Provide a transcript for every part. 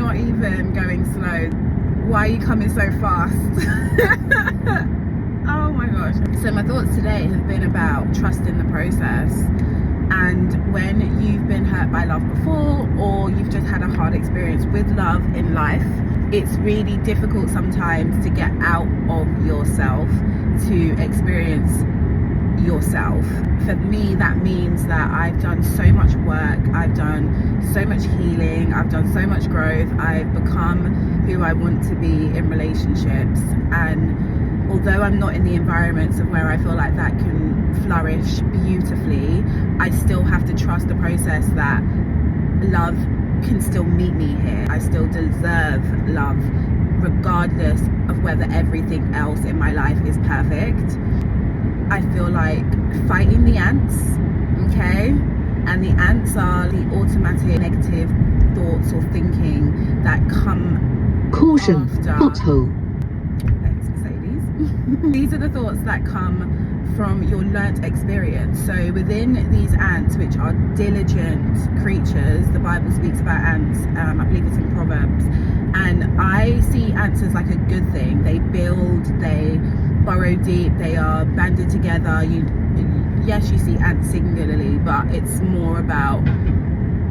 not even going slow. Why are you coming so fast? Oh my gosh. So my thoughts today have been about trusting the process. And when you've been hurt by love before, or you've just had a hard experience with love in life, it's really difficult sometimes to get out of yourself to experience yourself. For me, that means that I've done so much work, I've done so much healing, I've done so much growth, I've become who I want to be in relationships. And although I'm not in the environments of where I feel like that can flourish beautifully, I still have to trust the process that love can still meet me here. I still deserve love regardless of whether everything else in my life is perfect. I feel like fighting the ants, okay? And the ants are the automatic negative thoughts or thinking that come Caution, after. pothole. Thanks, Mercedes. These are the thoughts that come from your learnt experience. So within these ants, which are diligent creatures, the Bible speaks about ants, I believe it's in Proverbs, and I see ants as like a good thing. They build, they burrow deep, they are banded together. Yes, you see ants singularly, but it's more about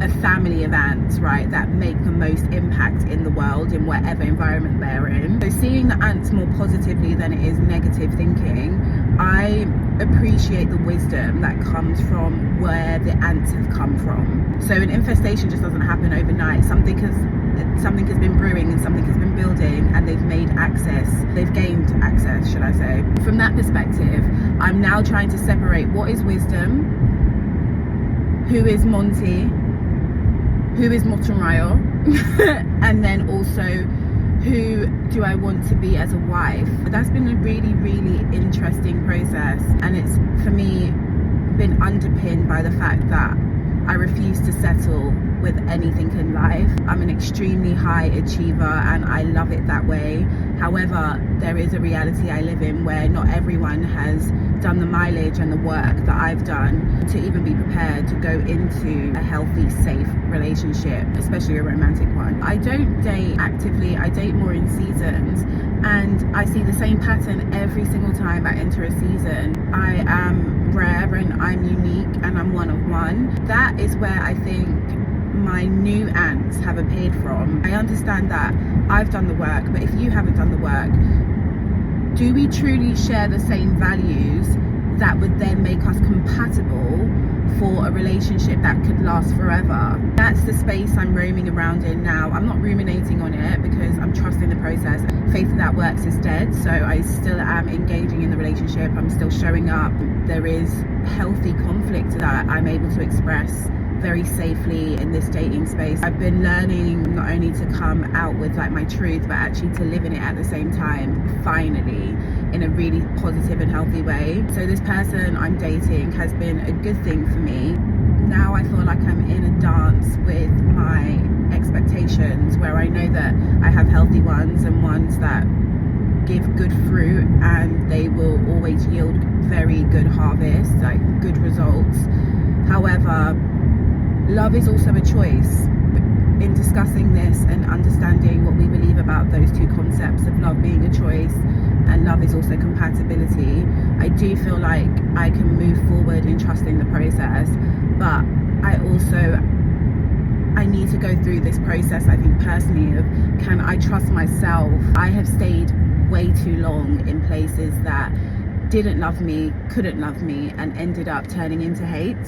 a family of ants, right, that make the most impact in the world in whatever environment they're in. So seeing the ants more positively than it is negative thinking, I appreciate the wisdom that comes from where the ants have come from. So an infestation just doesn't happen overnight. Something has been brewing and something has been building, and they've gained access, should I say. From that perspective, I'm now trying to separate what is wisdom, who is Monty, who is Motunrayo, and then also who do I want to be as a wife. That's been a really, really interesting process, and it's, for me, been underpinned by the fact that I refuse to settle with anything in life. I'm an extremely high achiever and I love it that way. However, there is a reality I live in where not everyone has done the mileage and the work that I've done to even be prepared to go into a healthy, safe relationship, especially a romantic one. I don't date actively, I date more in seasons, and I see the same pattern every single time I enter a season. I am rare and I'm unique and I'm one of one. That is where I think my new ants have appeared from. I understand that I've done the work, but if you haven't done the work, do we truly share the same values that would then make us compatible for a relationship that could last forever? That's the space I'm roaming around in now. I'm not ruminating on it because I'm trusting the process. Faith that works is dead, so I still am engaging in the relationship. I'm still showing up. There is healthy conflict that I'm able to express very safely in this dating space. I've been learning not only to come out with like my truth, but actually to live in it at the same time, finally, in a really positive and healthy way. So this person I'm dating has been a good thing for me. Now I feel like I'm in a dance with my expectations, where I know that I have healthy ones and ones that give good fruit, and they will always yield very good harvest, like good results. However, love is also a choice. In discussing this and understanding what we believe about those two concepts of love being a choice and love is also compatibility, I do feel like I can move forward in trusting the process, but I need to go through this process, I think personally, of can I trust myself? I have stayed way too long in places that didn't love me, couldn't love me, and ended up turning into hate.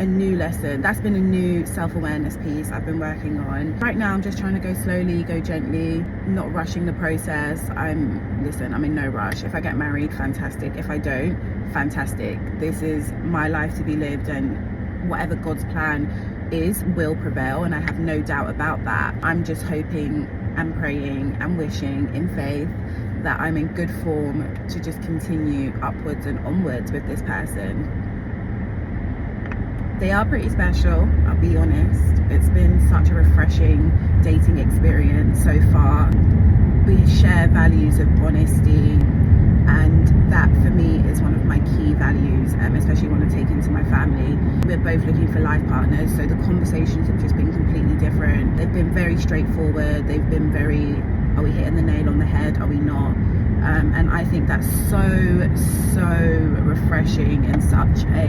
A new lesson. That's been a new self-awareness piece I've been working on. Right now I'm just trying to go slowly, go gently, not rushing the process. I'm in no rush. If I get married, fantastic. If I don't, fantastic. This is my life to be lived, and whatever God's plan is will prevail, and I have no doubt about that. I'm just hoping and praying and wishing in faith that I'm in good form to just continue upwards and onwards with this person. They are pretty special, I'll be honest. It's been such a refreshing dating experience so far. We share values of honesty, and that for me is one of my key values, especially when I take into my family. We're both looking for life partners, so the conversations have just been completely different. They've been been very straightforward. They've been very, are we hitting the nail on the head, are we not? And I think that's so refreshing in such a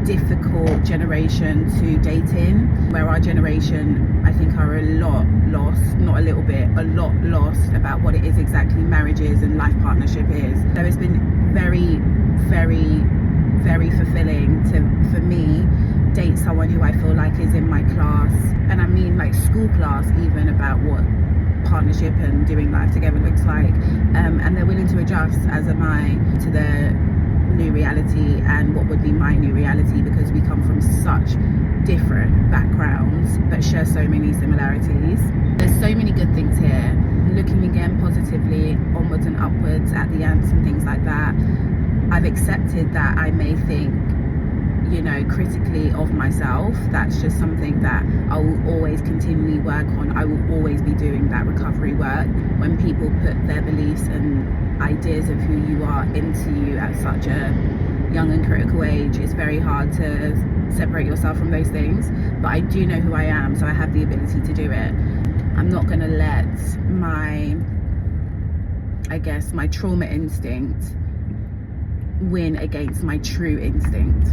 difficult generation to date in, where our generation, I think, are a lot lost, not a little bit, a lot lost about what it is exactly marriage is and life partnership is. So it's been very fulfilling for me date someone who I feel like is in my class, and I mean like school class even, about what partnership and doing life together looks like, and they're willing to adjust, as am I, to their new reality and what would be my new reality, because we come from such different backgrounds but share so many similarities. There's so many good things here. Looking again positively onwards and upwards at the ants and things like that, I've accepted that I may think, you know, critically of myself. That's just something that I will always continually work on. I will always be doing that recovery work. When people put their beliefs and ideas of who you are into you at such a young and critical age, it's very hard to separate yourself from those things. But I do know who I am, so I have the ability to do it. I'm not going to let my trauma instinct win against my true instinct.